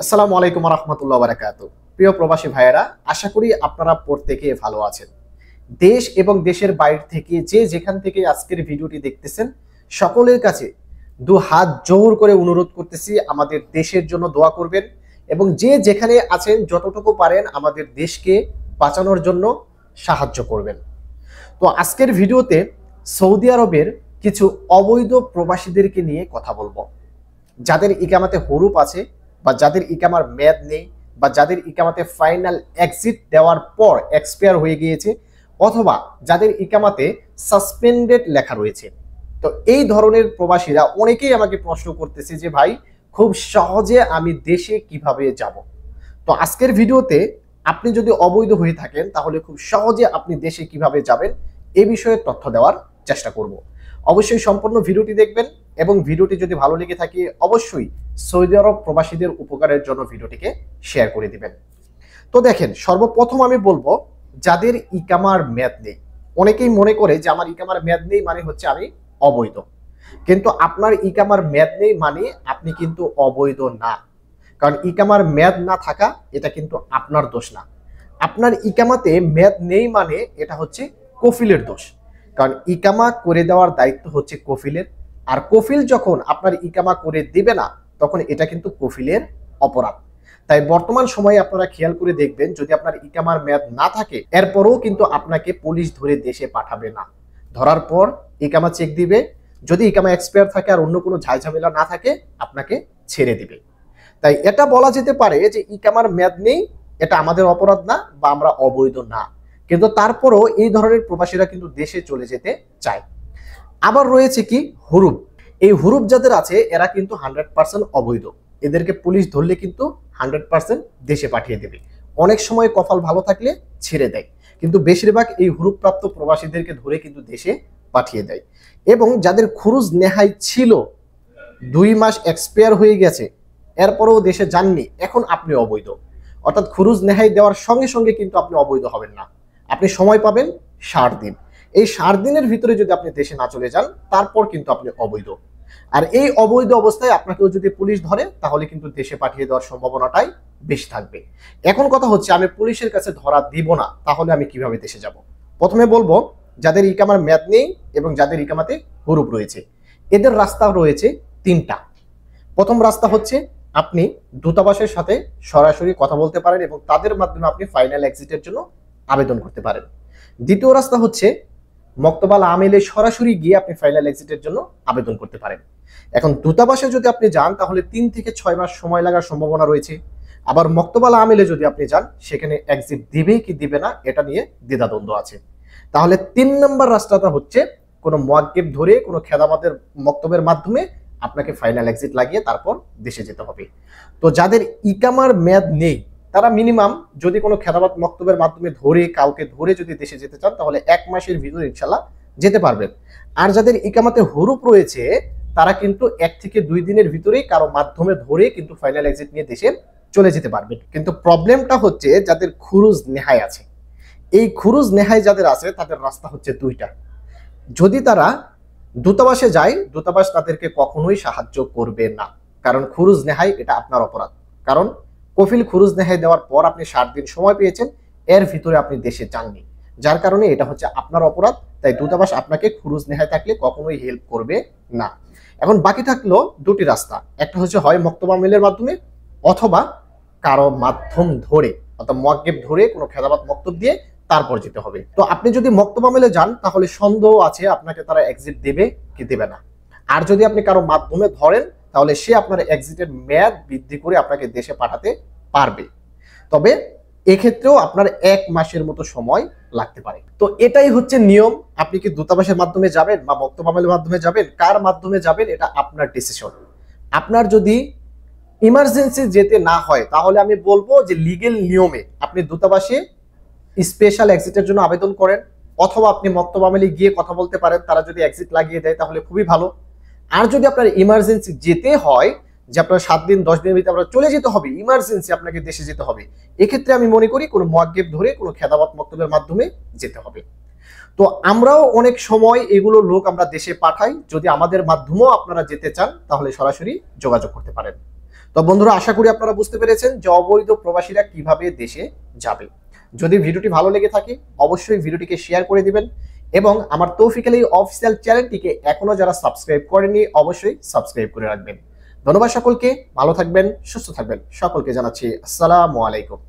আসসালামু আলাইকুম রহমতুল্লাহ বারাকাতু। প্রিয় প্রবাসী ভাইয়েরা, আশা করি আপনারা প্রত্যেকে ভালো আছেন। দেশ এবং দেশের বাইরে থেকে যে যেখান থেকে আজকের ভিডিওটি দেখতেছেন, সকলের কাছে দু হাত জোর করে অনুরোধ করতেছি আমাদের দেশের জন্য দোয়া করবেন এবং যে যেখানে আছেন যতটুকু পারেন আমাদের দেশকে বাঁচানোর জন্য সাহায্য করবেন। তো আজকের ভিডিওতে সৌদি আরবের কিছু অবৈধ প্রবাসীদেরকে নিয়ে কথা বলবো, যাদের ইকামাতে হরুপ আছে বা যাদের ইকামার মেয়াদ নেই বা যাদের ইকামাতে ফাইনাল এক্সিট দেওয়ার পর এক্সপায়ার হয়ে গিয়েছে অথবা যাদের ইকামাতে সাসপেন্ডেড লেখা রয়েছে। তো এই ধরনের প্রবাসীরা অনেকেই আমাকে প্রশ্ন করতেছে যে ভাই, খুব সহজে আমি দেশে কিভাবে যাব। তো আজকের ভিডিওতে আপনি যদি অবৈধ হয়ে থাকেন তাহলে খুব সহজে আপনি দেশে কিভাবে যাবেন এ বিষয়ে তথ্য দেওয়ার চেষ্টা করব। অবশ্যই সম্পূর্ণ ভিডিওটি দেখবেন এবং ভিডিওটি যদি ভালো লেগে থাকে অবশ্যই সৌদি আরব প্রবাসীদের উপকারের জন্য ভিডিওটিকে শেয়ার করে দিবেন। তো দেখেন, সর্বপ্রথম আমি বলবো যাদের ইকামার মেয়াদ নেই। অনেকেই মনে করে যে আমার ইকামার মেয়াদ নেই মানে হচ্ছে আমি অবৈধ, কিন্তু আপনার ইকামার মেয়াদ নেই মানে আপনি কিন্তু অবৈধ না। কারণ ইকামার মেয়াদ না থাকা এটা কিন্তু আপনার দোষ না। আপনার ইকামাতে মেয়াদ নেই মানে এটা হচ্ছে কফিলের দোষ। কারণ ইকামা করে দেওয়ার দায়িত্ব হচ্ছে কফিলের, আর কফিল যখন আপনার ইকামা করে দিবে না তখন এটা কিন্তু কফিলের অপরাধ। তাই বর্তমান সময়ে আপনারা খেয়াল করে দেখবেন, যদি আপনার ইকামার মেয়াদ না থাকে এরপরও কিন্তু আপনাকে পুলিশ ধরে দেশে পাঠাবে না। ধরার পর ইকামা চেক দিবে, যদি ইকামা এক্সপায়ার থাকে আর অন্য কোনো ঝামেলা না থাকে আপনাকে ছেড়ে দিবে। তাই এটা বলা যেতে পারে যে ইকামার মেয়াদ নেই এটা আমাদের অপরাধ না বা আমরা অবৈধ না, কিন্তু তারপরও এই ধরনের প্রবাসীরা কিন্তু দেশে চলে যেতে চায়। আবার রয়েছে কি হুরুপ। এই হুরুপ যাদের আছে এরা কিন্তু 100% অবৈধ। এদেরকে পুলিশ ধরলে কিন্তু 100% দেশে পাঠিয়ে দেবে। অনেক সময় কপাল ভালো থাকলে ছেড়ে দেয়, কিন্তু বেশিরভাগ এই হুরুপ প্রাপ্ত প্রবাসীদেরকে ধরে কিন্তু দেশে পাঠিয়ে দেয়। এবং যাদের খুরুজ নেহাই ছিল, 2 মাস এক্সপায়ার হয়ে গেছে এরপরেও দেশে যাননি, এখন আপনি অবৈধ। অর্থাৎ খুরুজ নেহাই দেওয়ার সঙ্গে সঙ্গে কিন্তু আপনি অবৈধ হবেন না। আপনি সময় পাবেন 60 দিন। এই 60 দিনের ভিতরে যদি আপনি দেশে না চলে যান তারপর কিন্তু আপনি অবৈধ। আর এই অবৈধ অবস্থায় আপনাকেও যদি পুলিশ ধরে তাহলে কিন্তু দেশে পাঠিয়ে দেওয়ার সম্ভাবনাটাই বেশি থাকবে। এখন কথা হচ্ছে, আমি পুলিশের কাছে ধরা দিব না তাহলে আমি কিভাবে দেশে যাব। প্রথমে বলবো যাদের ইকামার মেয়াদ নেই এবং যাদের ইকামাতে হুরুপ রয়েছে এদের রাস্তা রয়েছে 3টা। প্রথম রাস্তা হচ্ছে আপনি দূতাবাসের সাথে সরাসরি কথা বলতে পারেন এবং তাদের মাধ্যমে আপনি ফাইনাল এক্সিটের জন্য আবেদন করতে পারেন। দ্বিতীয় রাস্তা হচ্ছে মক্তবাল আমেলে সরাসরি গিয়ে আপনি ফাইনাল এক্সিটের জন্য আবেদন করতে পারেন। এখন দূতাবাসে যদি আপনি যান তাহলে 3 থেকে 6 মাস সময় লাগার সম্ভাবনা রয়েছে। আবার মক্তবাল আমেলে যদি আপনি যান সেখানে এক্সিট দিবে কি দিবে না এটা নিয়ে দ্বিধাদ্বন্দ্ব আছে। তাহলে 3 নম্বর রাস্তাটা হচ্ছে কোনো মুয়াক্কিব ধরে কোনো খেদামতের মক্তবের মাধ্যমে আপনাকে ফাইনাল এক্সিট লাগিয়ে তারপর দেশে যেতে হবে। তো যাদের ইকামার মেয়াদ নেই তারা মিনিমাম যদি কোনো খেদামত মক্তবের মাধ্যমে ধরে কাউকে ধরে যদি দেশে যেতে চান তাহলে 1 মাসের ভিতরে ইনশাল্লাহ যেতে পারবেন। আর যাদের ইকামাতে হুরুপ রয়েছে তারা কিন্তু 1 থেকে 2 দিনের ভিতরেই কারো মাধ্যমে ধরে কিন্তু ফাইনাল এক্সিট নিয়ে দেশে চলে যেতে পারবেন। কিন্তু প্রবলেমটা হচ্ছে যাদের খুরুজ নেহাই আছে। এই খুরুজ নেহাই যাদের আছে তাদের রাস্তা হচ্ছে 2টা। যদি তারা দূতাবাসে যায় দূতাবাস তাদেরকে কখনোই সাহায্য করবে না, কারণ খুরুজ নেহাই এটা আপনার অপরাধ। কারণ কফিল খুরুজ নেহাই দেওয়ার পর আপনি 60 দিন সময় পেয়েছেন, এর ভিতরে আপনি দেশে যাননি, যার কারণে এটা হচ্ছে আপনার অপরাধ। তাই দূতাবাস আপনাকে খুরুজ নেহাই থাকলে কখনোই হেল্প করবে না। এখন বাকি থাকলো 2টি রাস্তা, একটা হচ্ছে হয় মক্তবা মেলের মাধ্যমে অথবা কারো মাধ্যম ধরে অর্থাৎ মুয়াক্কিব ধরে কোনো খেদাবাত মক্তব দিয়ে তারপর যেতে হবে। তো আপনি যদি মক্তবা মেলে যান তাহলে সন্দেহ আছে আপনাকে তারা এক্সিট দেবে কি দেবে না। আর যদি আপনি কারো মাধ্যমে ধরেন তাহলে সে আপনার এক্সিটের মেয়াদ বৃদ্ধি করে আপনাকে দেশে পাঠাতে পারবে, তবে এক্ষেত্রেও আপনার 1 মাসের মতো সময় লাগতে পারে। তো এটাই হচ্ছে নিয়ম। আপনি কি দূতাবাসের মাধ্যমে যাবেন বা মক্তবা মেলের মাধ্যমে যাবেন, কার মাধ্যমে যাবেন এটা আপনার ডিসিশন। আপনার যদি ইমার্জেন্সি যেতে না হয় তাহলে আমি বলবো যে লিগেল নিয়মে আপনি দূতাবাসে স্পেশাল এক্সিটের জন্য আবেদন করেন অথবা আপনি মক্তবা মেলে গিয়ে কথা বলতে পারেন, তারা যদি এক্সিট লাগিয়ে দেয় তাহলে খুবই ভালো। আর যদি আপনার ইমার্জেন্সি যেতে হয় যে আপনার 7 দিন 10 দিনের ভিতরে আপনার চলে যেতে হবে, ইমার্জেন্সি আপনাকে দেশে যেতে হবে, এক্ষেত্রে আমি মনে করি কোনো মুয়াক্কিব ধরে কোনো খেদামত মক্তবের মাধ্যমে যেতে হবে। তো আমরাও অনেক সময় এগুলো লোক আমরা দেশে পাঠাই। যদি আমাদের মাধ্যমেও আপনারা যেতে চান তাহলে সরাসরি যোগাযোগ করতে পারেন। তো বন্ধুরা, আশা করি আপনারা বুঝতে পেরেছেন যে অবৈধ প্রবাসীরা কিভাবে দেশে যাবে। যদি ভিডিওটি ভালো লেগে থাকে অবশ্যই ভিডিওটিকে শেয়ার করে দিবেন এবং আমার তৌফিক আলী অফিসিয়াল চ্যানেলটিকে এখনো যারা সাবস্ক্রাইব করেনি অবশ্যই সাবস্ক্রাইব করে রাখবেন। ধন্যবাদ সকলকে, ভালো থাকবেন, সুস্থ থাকবেন। সকলকে জানাচ্ছি আসসালামু আলাইকুম।